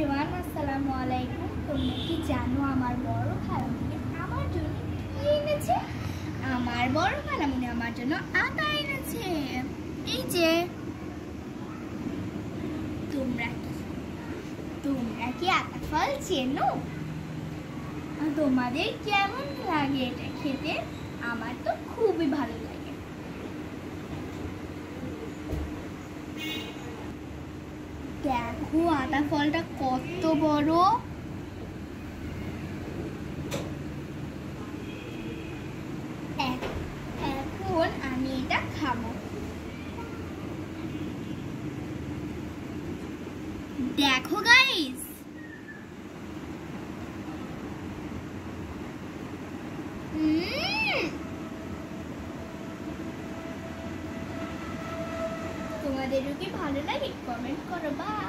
Everyone, আসসালামু আলাইকুম। তোমরা কি জানো আমার বড় খালামণি আমার জন্য কি এনেছে? আমার বড় খালামণি আমার জন্য আতা এনেছে। এই যে তোমরা কি আতা ফল চেনো? তোমাদের কেমন লাগে এটা খেতে? আমার তো খুবই ভালো লাগে। দেখো আতা ফলটা কত বড়। এখন আমি এটা খাবো। দেখো গাইস, তোমাদেরও কি ভালো লাগে? কমেন্ট করো। বাই।